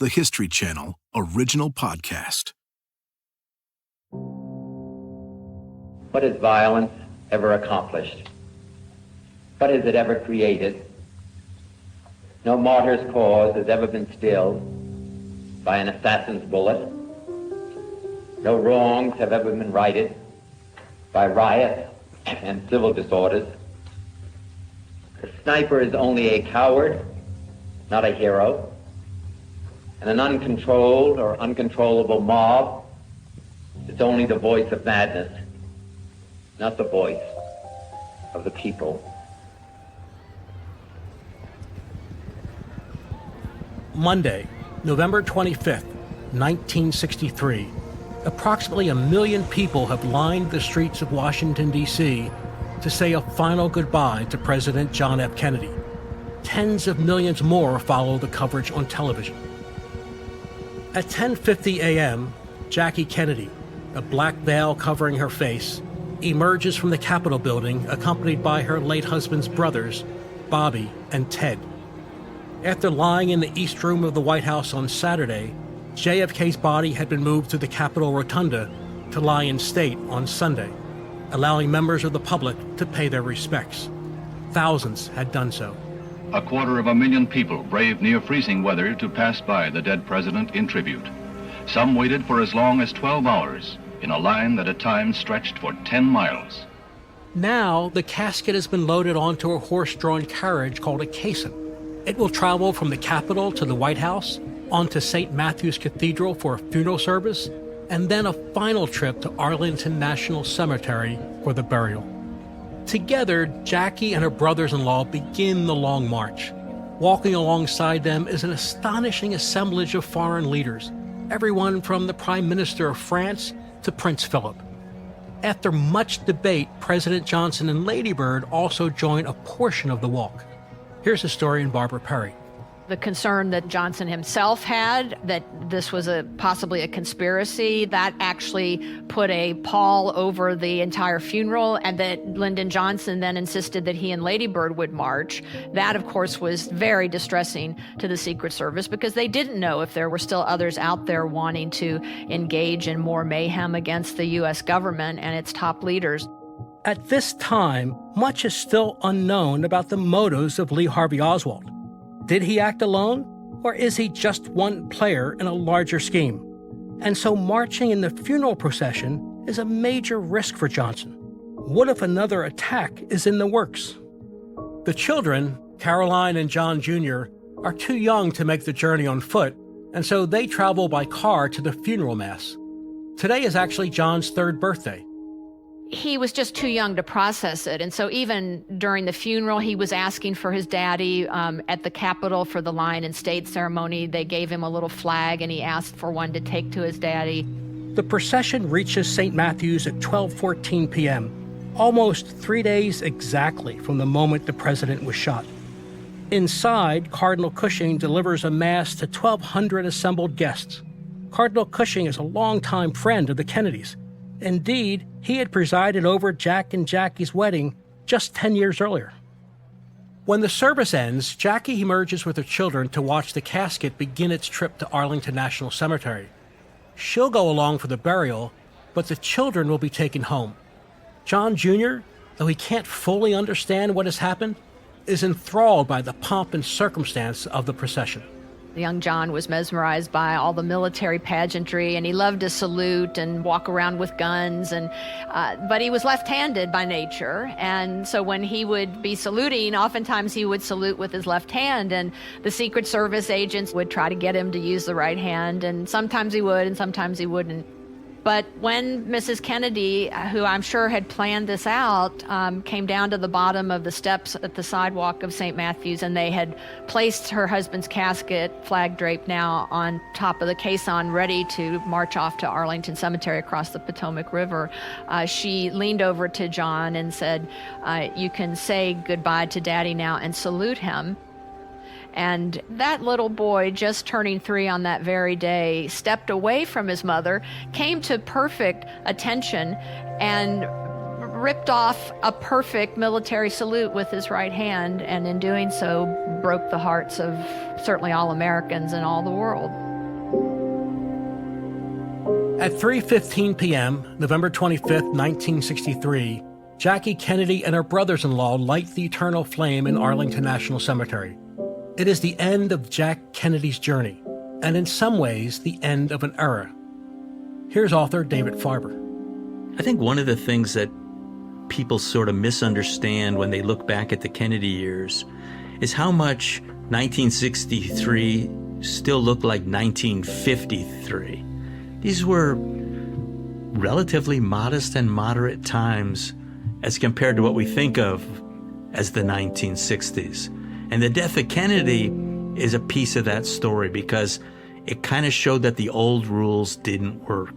the History Channel original podcast. What has violence ever accomplished? What has it ever created? No martyr's cause has ever been stilled by an assassin's bullet. No wrongs have ever been righted by riots and civil disorders. The sniper is only a coward, not a hero. And an uncontrolled or uncontrollable mob is only the voice of madness, not the voice of the people. Monday, November 25th, 1963. Approximately 1 million people have lined the streets of Washington, D.C. to say a final goodbye to President John F. Kennedy. Tens of millions more follow the coverage on television. At 10:50 a.m., Jackie Kennedy, a black veil covering her face, emerges from the Capitol building accompanied by her late husband's brothers, Bobby and Ted. After lying in the East Room of the White House on Saturday, JFK's body had been moved to the Capitol Rotunda to lie in state on Sunday, allowing members of the public to pay their respects. Thousands had done so. 250,000 people braved near-freezing weather to pass by the dead president in tribute. Some waited for as long as 12 hours in a line that at times stretched for 10 miles. Now, the casket has been loaded onto a horse-drawn carriage called a caisson. It will travel from the Capitol to the White House, onto St. Matthew's Cathedral for a funeral service, and then a final trip to Arlington National Cemetery for the burial. Together, Jackie and her brothers-in-law begin the long march. Walking alongside them is an astonishing assemblage of foreign leaders, everyone from the Prime Minister of France to Prince Philip. After much debate, President Johnson and Lady Bird also join a portion of the walk. Here's historian Barbara Perry. The concern that Johnson himself had, that this was possibly a conspiracy, that actually put a pall over the entire funeral, and that Lyndon Johnson then insisted that he and Lady Bird would march. That, of course, was very distressing to the Secret Service because they didn't know if there were still others out there wanting to engage in more mayhem against the U.S. government and its top leaders. At this time, much is still unknown about the motives of Lee Harvey Oswald. Did he act alone, or is he just one player in a larger scheme? And so marching in the funeral procession is a major risk for Johnson. What if another attack is in the works? The children, Caroline and John Jr., are too young to make the journey on foot, and so they travel by car to the funeral mass. Today is actually John's 3rd birthday. He was just too young to process it. And so even during the funeral, he was asking for his daddy at the Capitol for the Lion in State ceremony. They gave him a little flag, and he asked for one to take to his daddy. The procession reaches St. Matthew's at 12:14 p.m., almost 3 days exactly from the moment the president was shot. Inside, Cardinal Cushing delivers a mass to 1,200 assembled guests. Cardinal Cushing is a longtime friend of the Kennedys. Indeed, he had presided over Jack and Jackie's wedding just 10 years earlier. When the service ends, Jackie emerges with her children to watch the casket begin its trip to Arlington National Cemetery. She'll go along for the burial, but the children will be taken home. John Jr., though he can't fully understand what has happened, is enthralled by the pomp and circumstance of the procession. Young John was mesmerized by all the military pageantry, and he loved to salute and walk around with guns. But he was left-handed by nature, and so when he would be saluting, oftentimes he would salute with his left hand, and the Secret Service agents would try to get him to use the right hand, and sometimes he would, and sometimes he wouldn't. But when Mrs. Kennedy, who I'm sure had planned this out, came down to the bottom of the steps at the sidewalk of St. Matthew's, and they had placed her husband's casket, flag draped now, on top of the caisson, ready to march off to Arlington Cemetery across the Potomac River, she leaned over to John and said, "You can say goodbye to Daddy now and salute him." And that little boy, just turning 3 on that very day, stepped away from his mother, came to perfect attention, and ripped off a perfect military salute with his right hand, and in doing so broke the hearts of certainly all Americans and all the world. At 3:15 p.m., November 25th, 1963, Jackie Kennedy and her brothers-in-law light the eternal flame in Arlington National Cemetery. It is the end of Jack Kennedy's journey, and in some ways, the end of an era. Here's author David Farber. I think one of the things that people sort of misunderstand when they look back at the Kennedy years is how much 1963 still looked like 1953. These were relatively modest and moderate times as compared to what we think of as the 1960s. And the death of Kennedy is a piece of that story because it kind of showed that the old rules didn't work,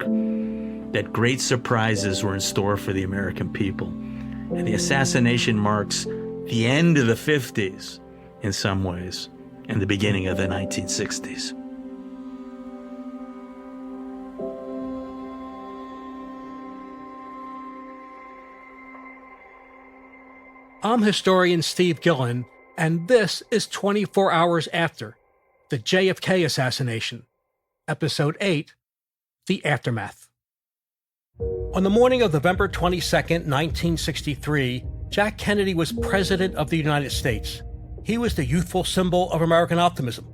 that great surprises were in store for the American people. And the assassination marks the end of the 50s in some ways and the beginning of the 1960s. I'm historian Steve Gillen, and this is 24 Hours After, the JFK Assassination, Episode 8, The Aftermath. On the morning of November 22nd, 1963, Jack Kennedy was President of the United States. He was the youthful symbol of American optimism,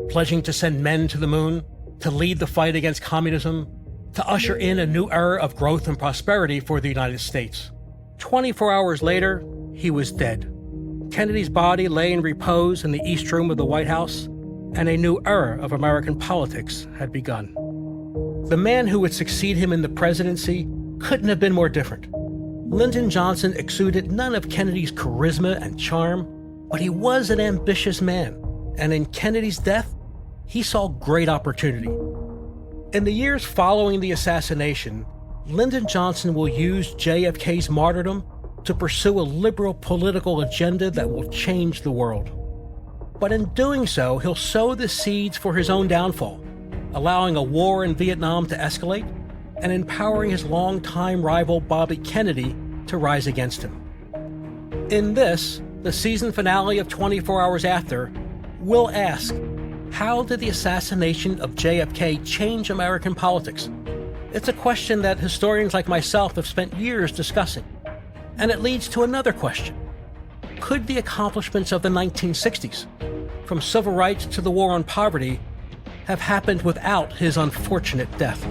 pledging to send men to the moon, to lead the fight against communism, to usher in a new era of growth and prosperity for the United States. 24 hours later, he was dead. Kennedy's body lay in repose in the East Room of the White House, and a new era of American politics had begun. The man who would succeed him in the presidency couldn't have been more different. Lyndon Johnson exuded none of Kennedy's charisma and charm, but he was an ambitious man, and in Kennedy's death, he saw great opportunity. In the years following the assassination, Lyndon Johnson will use JFK's martyrdom to pursue a liberal political agenda that will change the world. But in doing so, he'll sow the seeds for his own downfall, allowing a war in Vietnam to escalate and empowering his longtime rival Bobby Kennedy to rise against him. In this, the season finale of 24 Hours After, we'll ask, how did the assassination of JFK change American politics? It's a question that historians like myself have spent years discussing. And it leads to another question. Could the accomplishments of the 1960s, from civil rights to the war on poverty, have happened without his unfortunate death?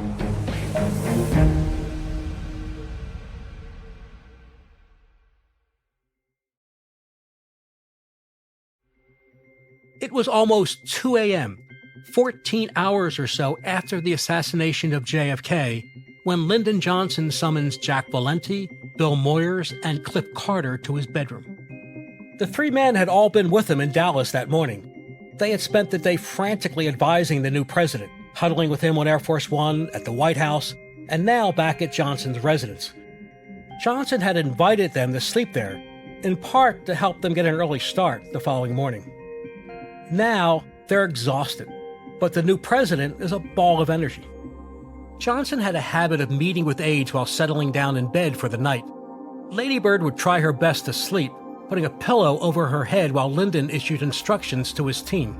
It was almost 2 a.m., 14 hours or so after the assassination of JFK, when Lyndon Johnson summons Jack Valenti, Bill Moyers, and Cliff Carter to his bedroom. The three men had all been with him in Dallas that morning. They had spent the day frantically advising the new president, huddling with him on Air Force One, at the White House, and now back at Johnson's residence. Johnson had invited them to sleep there, in part to help them get an early start the following morning. Now, they're exhausted, but the new president is a ball of energy. Johnson had a habit of meeting with aides while settling down in bed for the night. Lady Bird would try her best to sleep, putting a pillow over her head while Lyndon issued instructions to his team.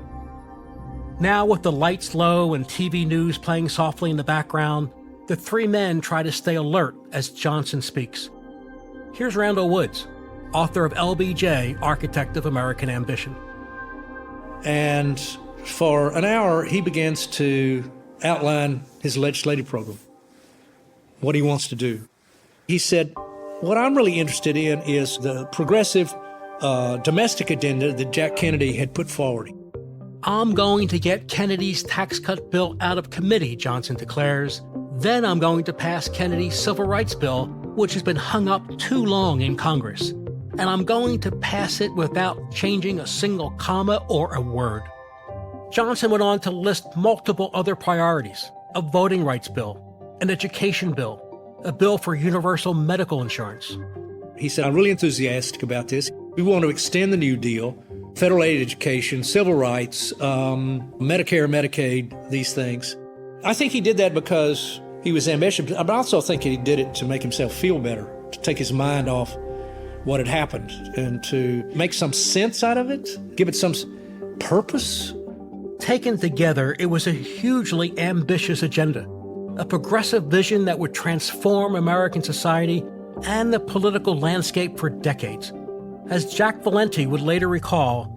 Now, with the lights low and TV news playing softly in the background, the three men try to stay alert as Johnson speaks. Here's Randall Woods, author of LBJ, Architect of American Ambition. And for an hour, he begins to outline his legislative program, what he wants to do. He said, what I'm really interested in is the progressive domestic agenda that Jack Kennedy had put forward. I'm going to get Kennedy's tax cut bill out of committee, Johnson declares. Then I'm going to pass Kennedy's civil rights bill, which has been hung up too long in Congress. And I'm going to pass it without changing a single comma or a word. Johnson went on to list multiple other priorities: a voting rights bill, an education bill, a bill for universal medical insurance. He said, I'm really enthusiastic about this. We want to extend the New Deal, federal aid education, civil rights, Medicare, Medicaid, these things. I think he did that because he was ambitious, but I also think he did it to make himself feel better, to take his mind off what had happened and to make some sense out of it, give it some purpose. Taken together, it was a hugely ambitious agenda, a progressive vision that would transform American society and the political landscape for decades. As Jack Valenti would later recall,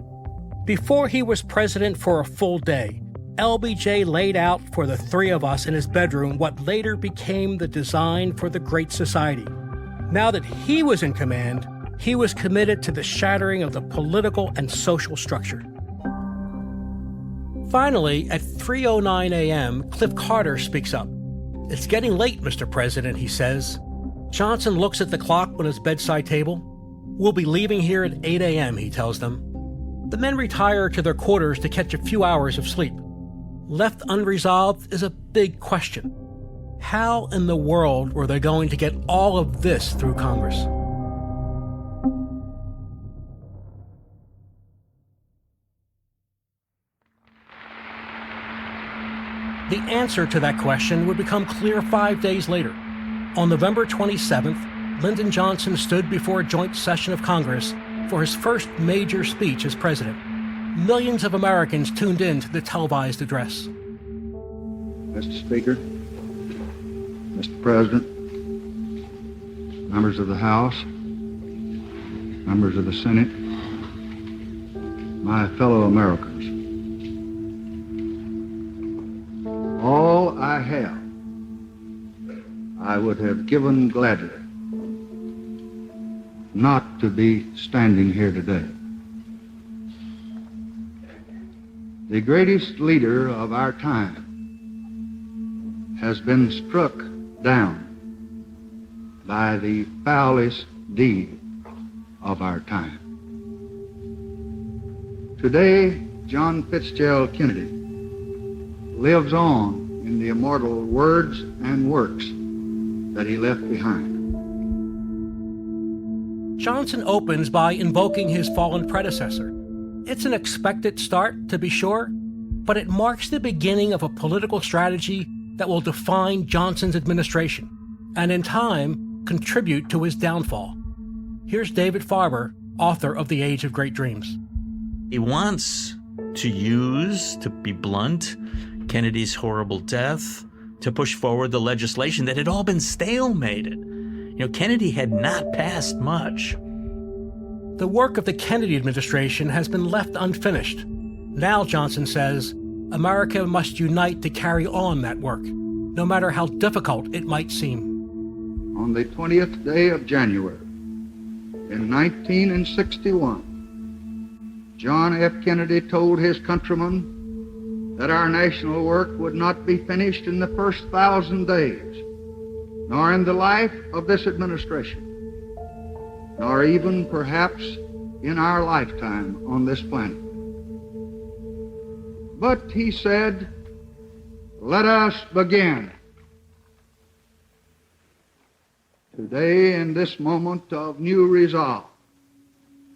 before he was president for a full day, LBJ laid out for the three of us in his bedroom what later became the design for the Great Society. Now that he was in command, he was committed to the shattering of the political and social structure. Finally, at 3:09 a.m., Cliff Carter speaks up. "It's getting late, Mr. President," he says. Johnson looks at the clock on his bedside table. "We'll be leaving here at 8 a.m., he tells them. The men retire to their quarters to catch a few hours of sleep. Left unresolved is a big question. How in the world were they going to get all of this through Congress? The answer to that question would become clear 5 days later. On November 27th, Lyndon Johnson stood before a joint session of Congress for his first major speech as president. Millions of Americans tuned in to the televised address. Mr. Speaker, Mr. President, members of the House, members of the Senate, my fellow Americans, all I have, I would have given gladly not to be standing here today. The greatest leader of our time has been struck down by the foulest deed of our time. Today, John Fitzgerald Kennedy lives on in the immortal words and works that he left behind. Johnson opens by invoking his fallen predecessor. It's an expected start, to be sure, but it marks the beginning of a political strategy that will define Johnson's administration, and in time, contribute to his downfall. Here's David Farber, author of The Age of Great Dreams. He wants to use, to be blunt, Kennedy's horrible death to push forward the legislation that had all been stalemated. Kennedy had not passed much. The work of the Kennedy administration has been left unfinished. Now, Johnson says, America must unite to carry on that work, no matter how difficult it might seem. On the 20th day of January, in 1961, John F. Kennedy told his countrymen that our national work would not be finished in the first 1,000 days, nor in the life of this administration, nor even perhaps in our lifetime on this planet. But he said, "Let us begin." Today, in this moment of new resolve,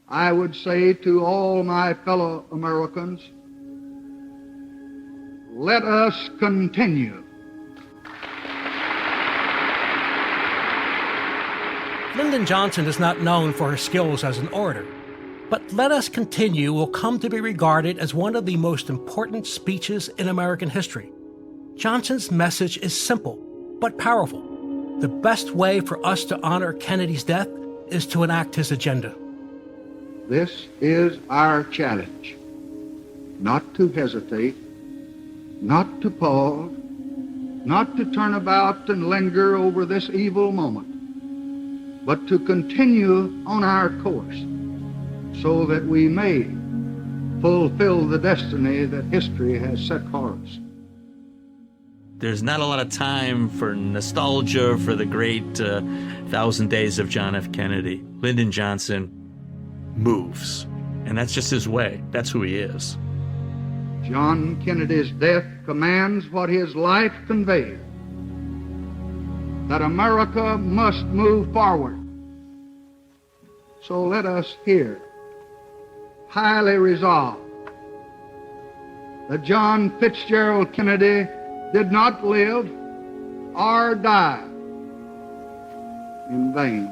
I would say to all my fellow Americans, let us continue. Lyndon Johnson is not known for his skills as an orator, but "Let Us Continue" will come to be regarded as one of the most important speeches in American history. Johnson's message is simple, but powerful. The best way for us to honor Kennedy's death is to enact his agenda. This is our challenge, not to hesitate, not to pause, not to turn about and linger over this evil moment, but to continue on our course so that we may fulfill the destiny that history has set for us. There's not a lot of time for nostalgia for the great 1,000 days of John F. Kennedy. Lyndon Johnson moves, and that's just his way. That's who he is. John Kennedy's death commands what his life conveyed, that America must move forward. So let us here highly resolve that John Fitzgerald Kennedy did not live or die in vain.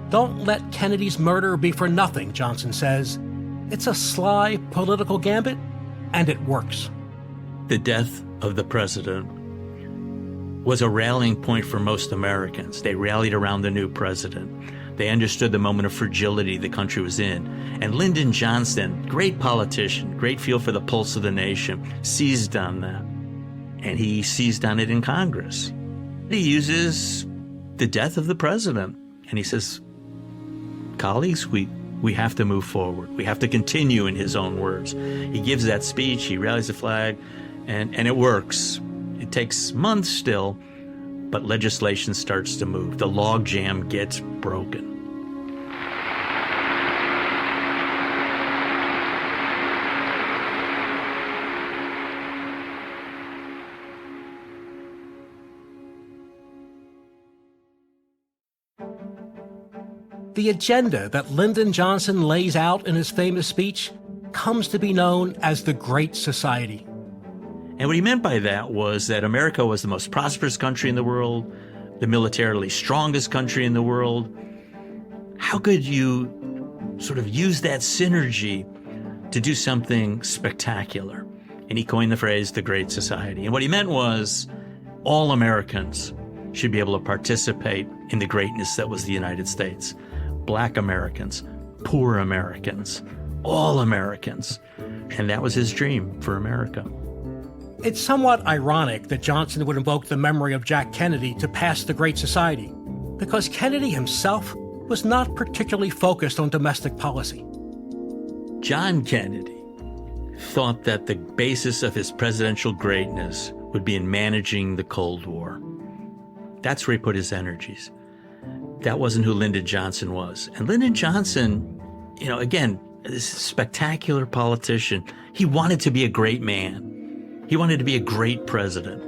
Don't let Kennedy's murder be for nothing, Johnson says. It's a sly political gambit, and it works. The death of the president was a rallying point for most Americans. They rallied around the new president. They understood the moment of fragility the country was in. And Lyndon Johnson, great politician, great feel for the pulse of the nation, seized on that. And he seized on it in Congress. He uses the death of the president, and he says, colleagues, we have to move forward. We have to continue, in his own words. He gives that speech, he rallies the flag, and it works. It takes months still, but legislation starts to move. The logjam gets broken. The agenda that Lyndon Johnson lays out in his famous speech comes to be known as the Great Society. And what he meant by that was that America was the most prosperous country in the world, the militarily strongest country in the world. How could you sort of use that synergy to do something spectacular? And he coined the phrase, the Great Society. And what he meant was all Americans should be able to participate in the greatness that was the United States. Black Americans, poor Americans, all Americans. And that was his dream for America. It's somewhat ironic that Johnson would invoke the memory of Jack Kennedy to pass the Great Society, because Kennedy himself was not particularly focused on domestic policy. John Kennedy thought that the basis of his presidential greatness would be in managing the Cold War. That's where he put his energies. That wasn't who Lyndon Johnson was. And Lyndon Johnson, again, this spectacular politician, he wanted to be a great man. He wanted to be a great president.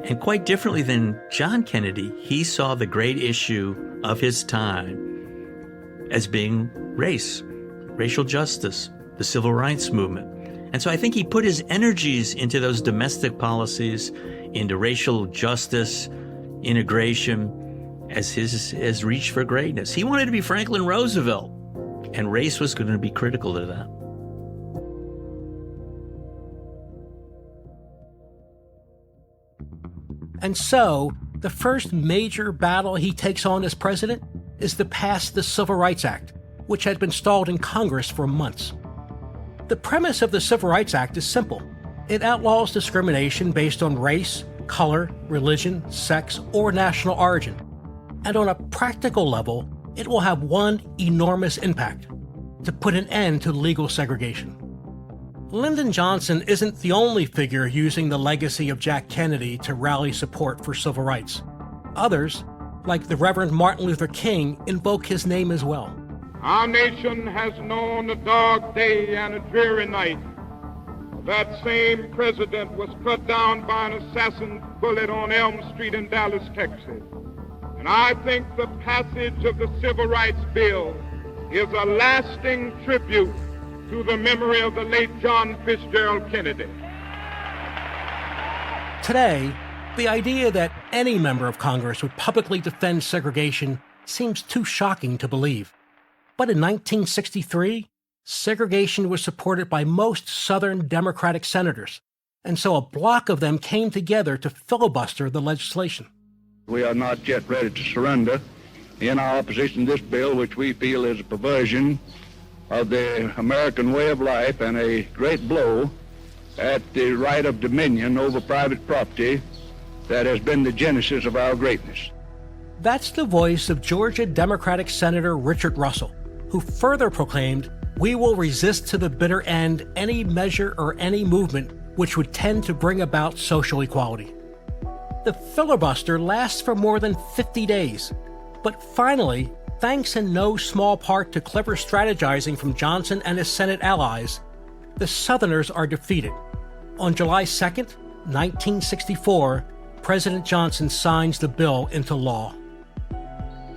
And quite differently than John Kennedy, he saw the great issue of his time as being race, racial justice, the civil rights movement. And so I think he put his energies into those domestic policies, into racial justice, integration, as his reach for greatness. He wanted to be Franklin Roosevelt, and race was going to be critical to that. And so, the first major battle he takes on as president is to pass the Civil Rights Act, which had been stalled in Congress for months. The premise of the Civil Rights Act is simple. It outlaws discrimination based on race, color, religion, sex, or national origin. And on a practical level, it will have one enormous impact: to put an end to legal segregation. Lyndon Johnson isn't the only figure using the legacy of Jack Kennedy to rally support for civil rights. Others, like the Reverend Martin Luther King, invoke his name as well. Our nation has known a dark day and a dreary night. That same president was cut down by an assassin's bullet on Elm Street in Dallas, Texas. And I think the passage of the Civil Rights Bill is a lasting tribute to the memory of the late John Fitzgerald Kennedy. Today, the idea that any member of Congress would publicly defend segregation seems too shocking to believe. But in 1963, segregation was supported by most Southern Democratic senators, and so a block of them came together to filibuster the legislation. We are not yet ready to surrender in our opposition to this bill, which we feel is a perversion of the American way of life and a great blow at the right of dominion over private property that has been the genesis of our greatness. That's the voice of Georgia Democratic Senator Richard Russell, who further proclaimed, "We will resist to the bitter end any measure or any movement which would tend to bring about social equality." The filibuster lasts for more than 50 days, but finally, thanks in no small part to clever strategizing from Johnson and his Senate allies, the Southerners are defeated. On July 2nd, 1964, President Johnson signs the bill into law.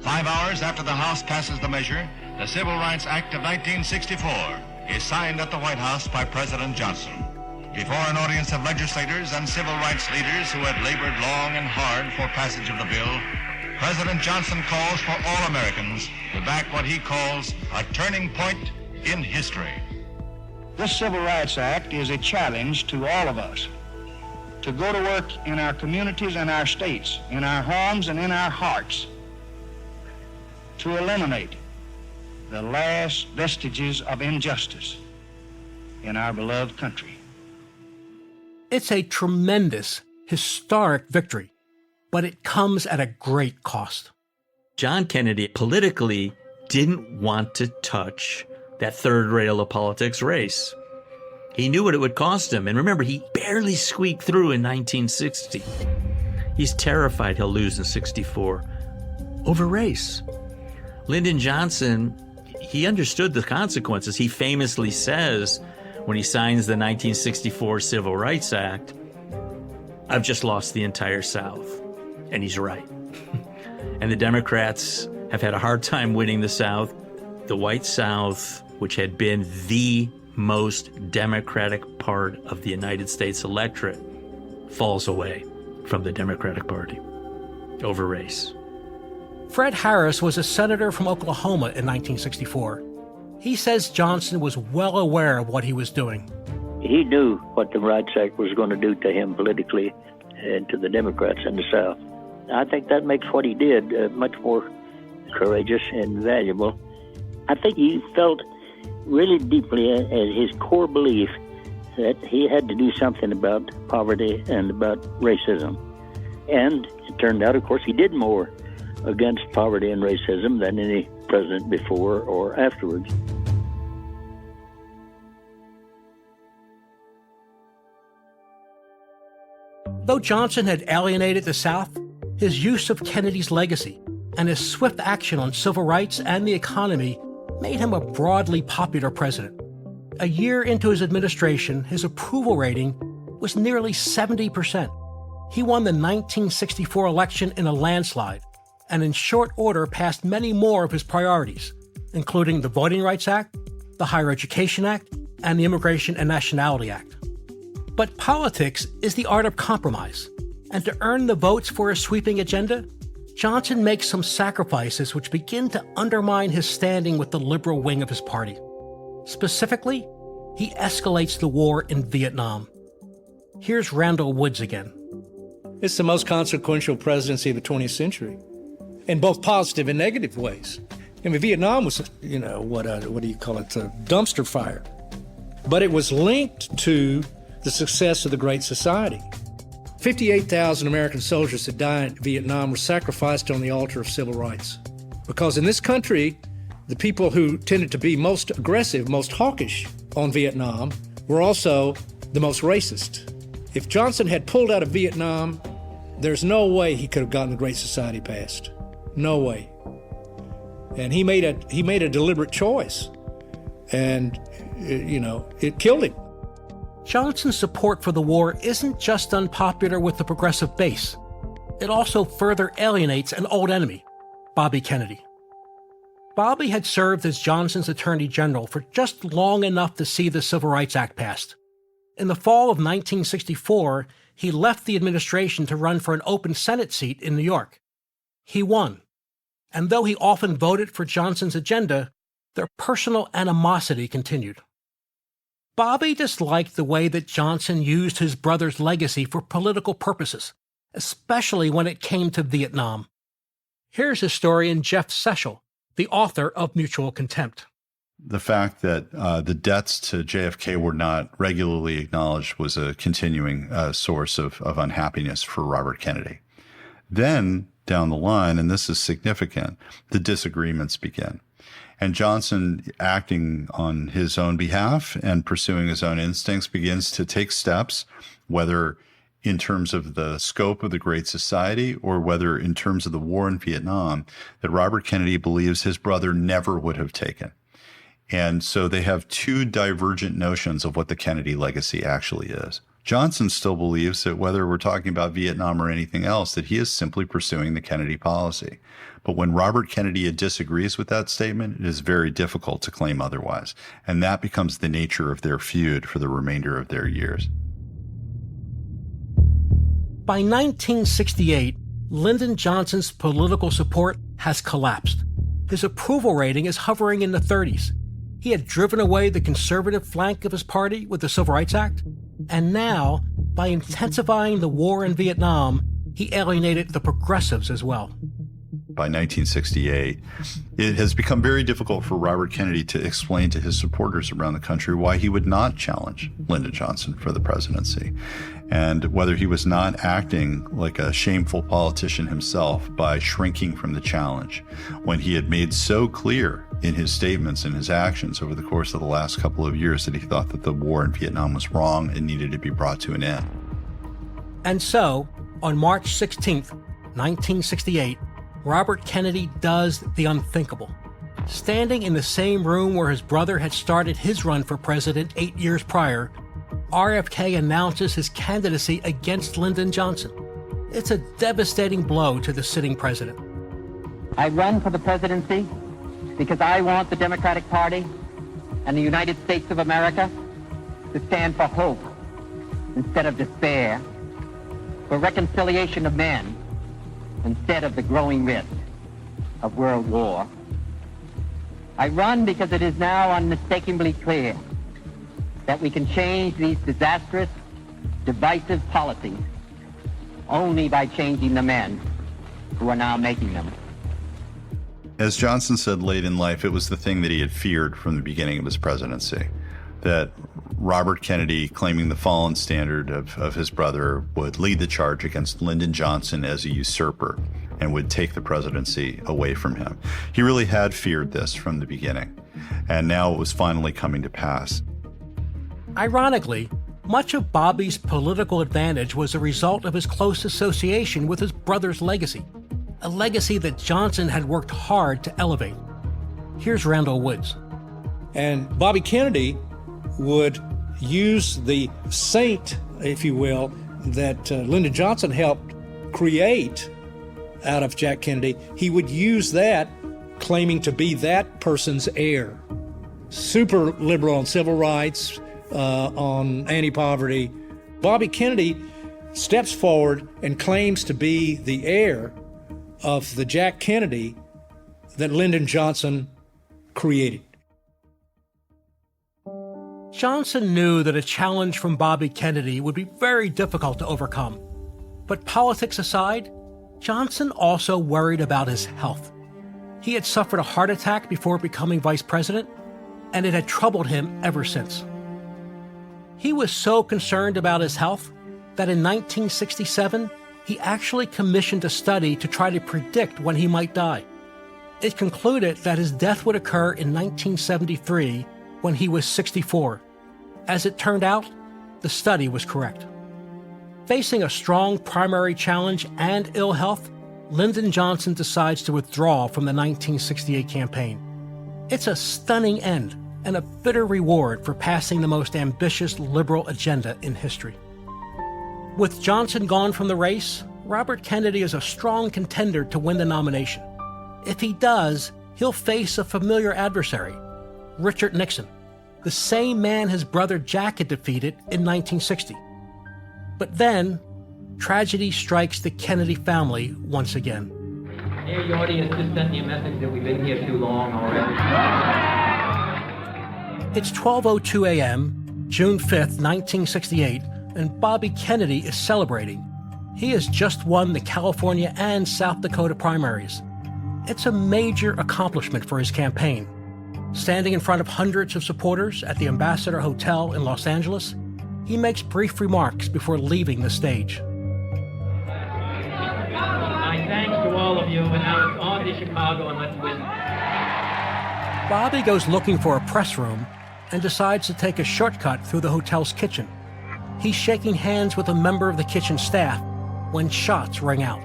5 hours after the House passes the measure, the Civil Rights Act of 1964 is signed at the White House by President Johnson. Before an audience of legislators and civil rights leaders who had labored long and hard for passage of the bill, President Johnson calls for all Americans to back what he calls a turning point in history. This Civil Rights Act is a challenge to all of us to go to work in our communities and our states, in our homes and in our hearts, to eliminate the last vestiges of injustice in our beloved country. It's a tremendous, historic victory, but it comes at a great cost. John Kennedy politically didn't want to touch that third rail of politics race. He knew what it would cost him. And remember, he barely squeaked through in 1960. He's terrified he'll lose in 64 over race. Lyndon Johnson, he understood the consequences. He famously says when he signs the 1964 Civil Rights Act, "I've just lost the entire South." And he's right. And the Democrats have had a hard time winning the South. The white South, which had been the most Democratic part of the United States electorate, falls away from the Democratic Party over race. Fred Harris was a senator from Oklahoma in 1964. He says Johnson was well aware of what he was doing. He knew what the Rights Act was going to do to him politically and to the Democrats in the South. I think that makes what he did much more courageous and valuable. I think he felt really deeply as his core belief that he had to do something about poverty and about racism. And it turned out, of course, he did more against poverty and racism than any president before or afterwards. Though Johnson had alienated the South, his use of Kennedy's legacy and his swift action on civil rights and the economy made him a broadly popular president. A year into his administration, his approval rating was nearly 70%. He won the 1964 election in a landslide, and in short order passed many more of his priorities, including the Voting Rights Act, the Higher Education Act, and the Immigration and Nationality Act. But politics is the art of compromise, and to earn the votes for a sweeping agenda, Johnson makes some sacrifices which begin to undermine his standing with the liberal wing of his party. Specifically, he escalates the war in Vietnam. Here's Randall Woods again. It's the most consequential presidency of the 20th century, in both positive and negative ways. I mean, Vietnam was, what do you call it, a dumpster fire. But it was linked to the success of the Great Society. 58,000 American soldiers that died in Vietnam were sacrificed on the altar of civil rights. Because in this country, the people who tended to be most aggressive, most hawkish on Vietnam were also the most racist. If Johnson had pulled out of Vietnam, there's no way he could have gotten the Great Society passed. No way. And he made a deliberate choice. And, it killed him. Johnson's support for the war isn't just unpopular with the progressive base. It also further alienates an old enemy, Bobby Kennedy. Bobby had served as Johnson's Attorney General for just long enough to see the Civil Rights Act passed. In the fall of 1964, he left the administration to run for an open Senate seat in New York. He won. And though he often voted for Johnson's agenda, their personal animosity continued. Bobby disliked the way that Johnson used his brother's legacy for political purposes, especially when it came to Vietnam. Here's historian Jeff Sechel, the author of Mutual Contempt. The fact that the debts to JFK were not regularly acknowledged was a continuing source of unhappiness for Robert Kennedy. Then, down the line, and this is significant, the disagreements begin. And Johnson, acting on his own behalf and pursuing his own instincts, begins to take steps, whether in terms of the scope of the Great Society or whether in terms of the war in Vietnam, that Robert Kennedy believes his brother never would have taken. And so they have two divergent notions of what the Kennedy legacy actually is. Johnson still believes that whether we're talking about Vietnam or anything else, that he is simply pursuing the Kennedy policy. But when Robert Kennedy disagrees with that statement, it is very difficult to claim otherwise. And that becomes the nature of their feud for the remainder of their years. By 1968, Lyndon Johnson's political support has collapsed. His approval rating is hovering in the 30s. He had driven away the conservative flank of his party with the Civil Rights Act, and now, by intensifying the war in Vietnam, he alienated the progressives as well. By 1968, it has become very difficult for Robert Kennedy to explain to his supporters around the country why he would not challenge Lyndon Johnson for the presidency, and whether he was not acting like a shameful politician himself by shrinking from the challenge when he had made so clear in his statements and his actions over the course of the last couple of years that he thought that the war in Vietnam was wrong and needed to be brought to an end. And so, on March 16th, 1968, Robert Kennedy does the unthinkable. Standing in the same room where his brother had started his run for president 8 years prior, RFK announces his candidacy against Lyndon Johnson. It's a devastating blow to the sitting president. I run for the presidency because I want the Democratic Party and the United States of America to stand for hope instead of despair, for reconciliation of men instead of the growing risk of world war. I run because it is now unmistakably clear that we can change these disastrous, divisive policies only by changing the men who are now making them. As Johnson said late in life, it was the thing that he had feared from the beginning of his presidency, that Robert Kennedy, claiming the fallen standard of his brother, would lead the charge against Lyndon Johnson as a usurper and would take the presidency away from him. He really had feared this from the beginning, and now it was finally coming to pass. Ironically, much of Bobby's political advantage was a result of his close association with his brother's legacy, a legacy that Johnson had worked hard to elevate. Here's Randall Woods. And Bobby Kennedy would use the saint, if you will, that Lyndon Johnson helped create out of Jack Kennedy. He would use that, claiming to be that person's heir. Super liberal on civil rights, on anti-poverty. Bobby Kennedy steps forward and claims to be the heir of the Jack Kennedy that Lyndon Johnson created. Johnson knew that a challenge from Bobby Kennedy would be very difficult to overcome. But politics aside, Johnson also worried about his health. He had suffered a heart attack before becoming vice president, and it had troubled him ever since. He was so concerned about his health that in 1967, he actually commissioned a study to try to predict when he might die. It concluded that his death would occur in 1973 when he was 64. As it turned out, the study was correct. Facing a strong primary challenge and ill health, Lyndon Johnson decides to withdraw from the 1968 campaign. It's a stunning end and a bitter reward for passing the most ambitious liberal agenda in history. With Johnson gone from the race, Robert Kennedy is a strong contender to win the nomination. If he does, he'll face a familiar adversary, Richard Nixon, the same man his brother Jack had defeated in 1960. But then, tragedy strikes the Kennedy family once again. Hey, your audience just sent me a message that we've been here too long already. It's 12:02 a.m., June 5th, 1968, and Bobby Kennedy is celebrating. He has just won the California and South Dakota primaries. It's a major accomplishment for his campaign. Standing in front of hundreds of supporters at the Ambassador Hotel in Los Angeles, he makes brief remarks before leaving the stage. My thanks to all of you, and now it's on to Chicago and let's win. Bobby goes looking for a press room and decides to take a shortcut through the hotel's kitchen. He's shaking hands with a member of the kitchen staff when shots ring out.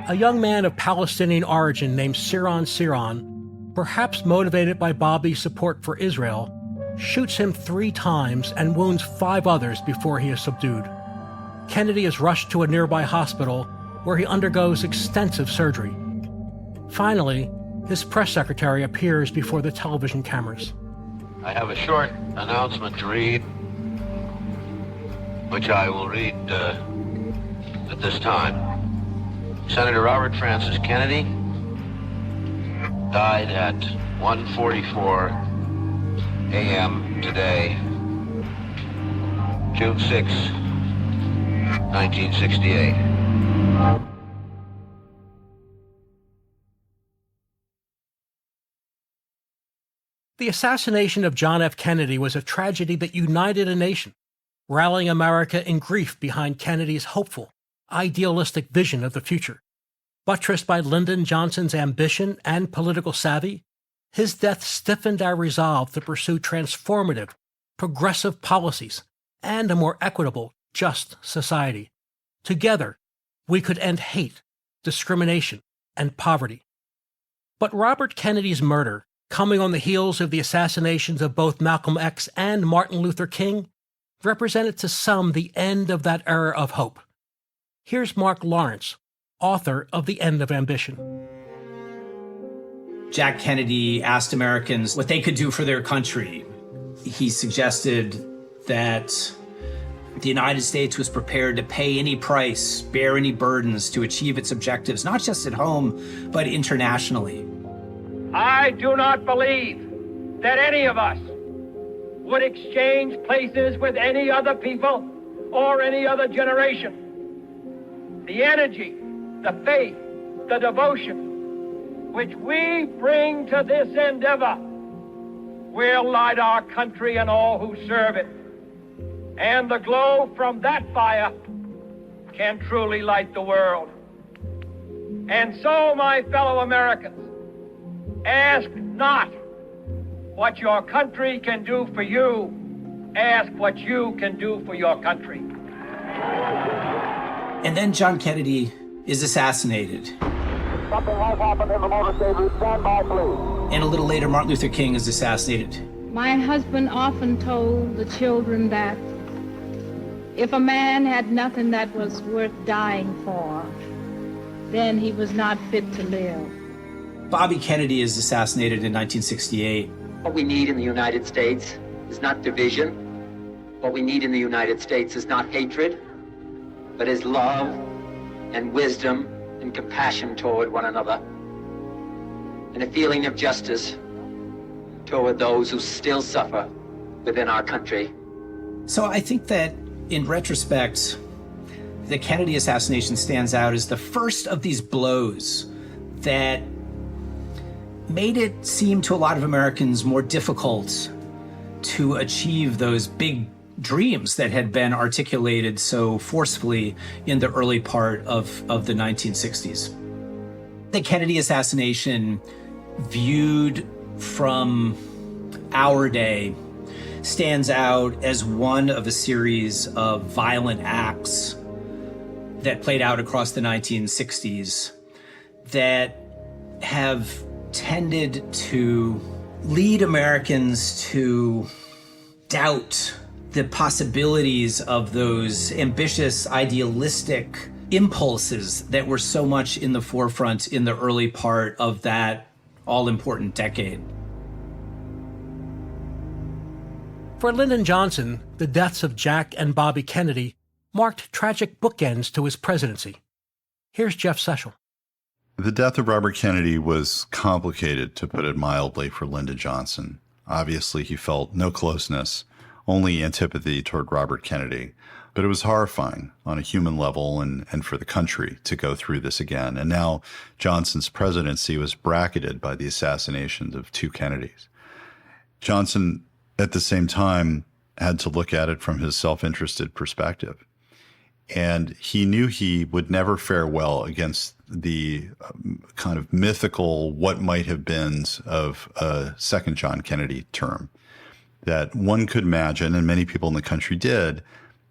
A young man of Palestinian origin named Siron, perhaps motivated by Bobby's support for Israel, shoots him 3 times and wounds 5 others before he is subdued. Kennedy is rushed to a nearby hospital where he undergoes extensive surgery. Finally, his press secretary appears before the television cameras. I have a short announcement to read, which I will read at this time. Senator Robert Francis Kennedy died at 1:44 a.m. today, June 6, 1968. The assassination of John F. Kennedy was a tragedy that united a nation, rallying America in grief behind Kennedy's hopeful, idealistic vision of the future. Buttressed by Lyndon Johnson's ambition and political savvy, his death stiffened our resolve to pursue transformative, progressive policies and a more equitable, just society. Together, we could end hate, discrimination, and poverty. But Robert Kennedy's murder, coming on the heels of the assassinations of both Malcolm X and Martin Luther King, represented to some the end of that era of hope. Here's Mark Lawrence, author of The End of Ambition. Jack Kennedy asked Americans what they could do for their country. He suggested that the United States was prepared to pay any price, bear any burdens to achieve its objectives, not just at home, but internationally. I do not believe that any of us would exchange places with any other people or any other generation. The energy, the faith, the devotion which we bring to this endeavor will light our country and all who serve it. And the glow from that fire can truly light the world. And so, my fellow Americans, ask not what your country can do for you. Ask what you can do for your country. And then John Kennedy is assassinated. Something has happened in the motor station. Stand by, please. And a little later, Martin Luther King is assassinated. My husband often told the children that if a man had nothing that was worth dying for, then he was not fit to live. Bobby Kennedy is assassinated in 1968. What we need in the United States is not division. What we need in the United States is not hatred, but is love and wisdom and compassion toward one another, and a feeling of justice toward those who still suffer within our country. So I think that, in retrospect, the Kennedy assassination stands out as the first of these blows that made it seem to a lot of Americans more difficult to achieve those big dreams that had been articulated so forcefully in the early part of the 1960s. The Kennedy assassination, viewed from our day, stands out as one of a series of violent acts that played out across the 1960s that have tended to lead Americans to doubt the possibilities of those ambitious, idealistic impulses that were so much in the forefront in the early part of that all-important decade. For Lyndon Johnson, the deaths of Jack and Bobby Kennedy marked tragic bookends to his presidency. Here's Jeff Sechel. The death of Robert Kennedy was complicated, to put it mildly, for Lyndon Johnson. Obviously, he felt no closeness, only antipathy toward Robert Kennedy. But it was horrifying on a human level and for the country to go through this again. And now Johnson's presidency was bracketed by the assassinations of two Kennedys. Johnson, at the same time, had to look at it from his self-interested perspective. And he knew he would never fare well against the kind of mythical what might have beens of a second John Kennedy term. That one could imagine, and many people in the country did,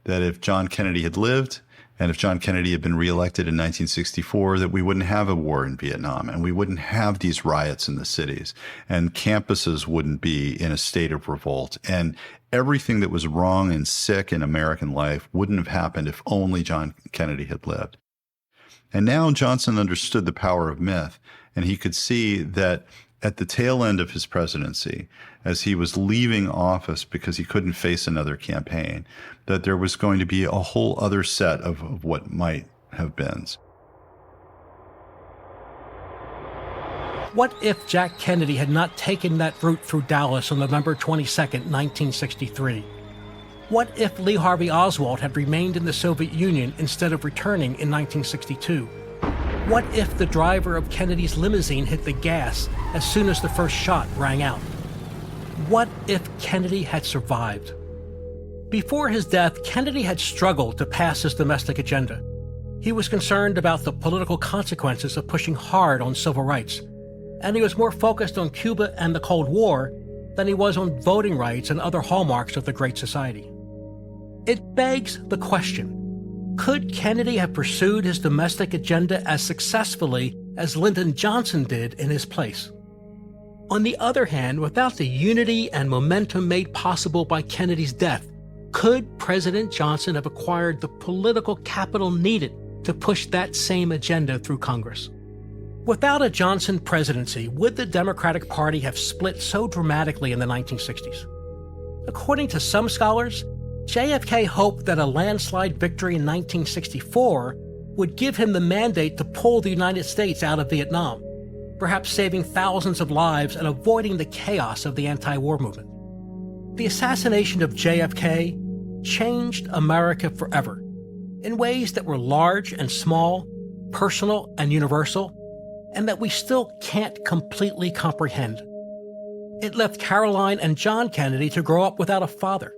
that if John Kennedy had lived and if John Kennedy had been reelected in 1964, that we wouldn't have a war in Vietnam and we wouldn't have these riots in the cities and campuses wouldn't be in a state of revolt. And everything that was wrong and sick in American life wouldn't have happened if only John Kennedy had lived. And now Johnson understood the power of myth, and he could see that at the tail end of his presidency, as he was leaving office because he couldn't face another campaign, that there was going to be a whole other set of what might have been. What if Jack Kennedy had not taken that route through Dallas on November 22nd, 1963? What if Lee Harvey Oswald had remained in the Soviet Union instead of returning in 1962? What if the driver of Kennedy's limousine hit the gas as soon as the first shot rang out? What if Kennedy had survived? Before his death, Kennedy had struggled to pass his domestic agenda. He was concerned about the political consequences of pushing hard on civil rights, and he was more focused on Cuba and the Cold War than he was on voting rights and other hallmarks of the Great Society. It begs the question, could Kennedy have pursued his domestic agenda as successfully as Lyndon Johnson did in his place? On the other hand, without the unity and momentum made possible by Kennedy's death, could President Johnson have acquired the political capital needed to push that same agenda through Congress? Without a Johnson presidency, would the Democratic Party have split so dramatically in the 1960s? According to some scholars, JFK hoped that a landslide victory in 1964 would give him the mandate to pull the United States out of Vietnam, perhaps saving thousands of lives and avoiding the chaos of the anti-war movement. The assassination of JFK changed America forever, in ways that were large and small, personal and universal, and that we still can't completely comprehend. It left Caroline and John Kennedy to grow up without a father.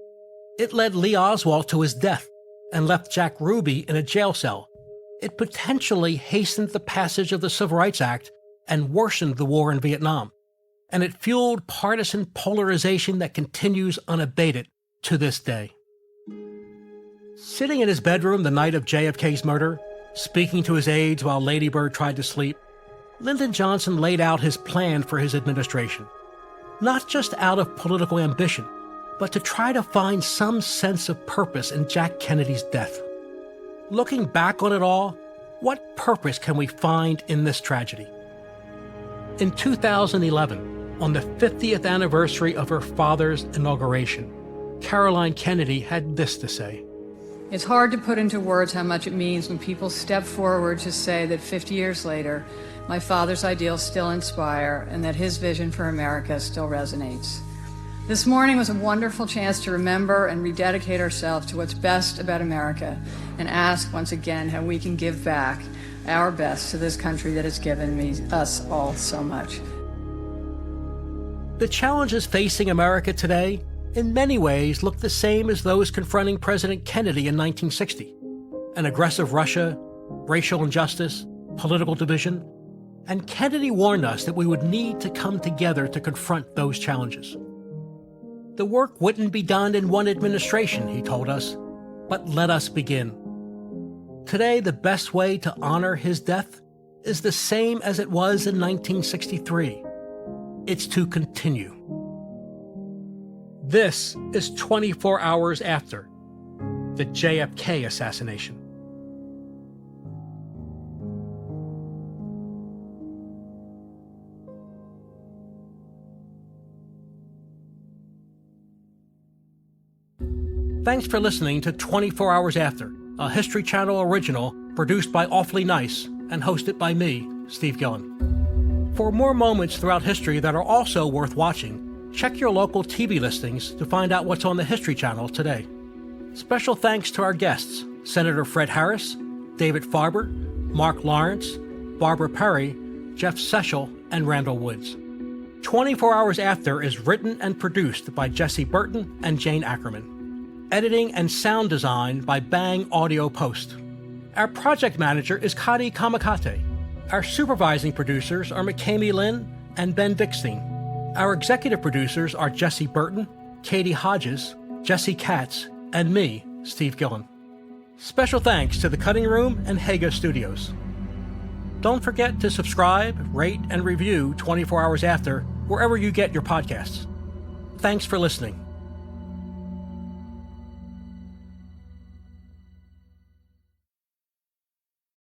It led Lee Oswald to his death and left Jack Ruby in a jail cell. It potentially hastened the passage of the Civil Rights Act and worsened the war in Vietnam. And it fueled partisan polarization that continues unabated to this day. Sitting in his bedroom the night of JFK's murder, speaking to his aides while Lady Bird tried to sleep, Lyndon Johnson laid out his plan for his administration, not just out of political ambition, but to try to find some sense of purpose in Jack Kennedy's death. Looking back on it all, what purpose can we find in this tragedy? In 2011, on the 50th anniversary of her father's inauguration, Caroline Kennedy had this to say. It's hard to put into words how much it means when people step forward to say that 50 years later, my father's ideals still inspire and that his vision for America still resonates. This morning was a wonderful chance to remember and rededicate ourselves to what's best about America and ask once again how we can give back our best to this country that has given us all so much. The challenges facing America today, in many ways, look the same as those confronting President Kennedy in 1960. An aggressive Russia, racial injustice, political division, and Kennedy warned us that we would need to come together to confront those challenges. The work wouldn't be done in one administration, he told us, but let us begin. Today, the best way to honor his death is the same as it was in 1963. It's to continue. This is 24 hours after the JFK assassination. Thanks for listening to 24 Hours After, a History Channel original produced by Awfully Nice and hosted by me, Steve Gillen. For more moments throughout history that are also worth watching, check your local TV listings to find out what's on the History Channel today. Special thanks to our guests, Senator Fred Harris, David Farber, Mark Lawrence, Barbara Perry, Jeff Sechel, and Randall Woods. 24 Hours After is written and produced by Jesse Burton and Jane Ackerman. Editing and sound design by Bang Audio Post. Our project manager is Kadi Kamakate. Our supervising producers are McKamey Lynn and Ben Dickstein. Our executive producers are Jesse Burton, Katie Hodges, Jesse Katz, and me, Steve Gillen. Special thanks to The Cutting Room and Haga Studios. Don't forget to subscribe, rate, and review 24 Hours After wherever you get your podcasts. Thanks for listening.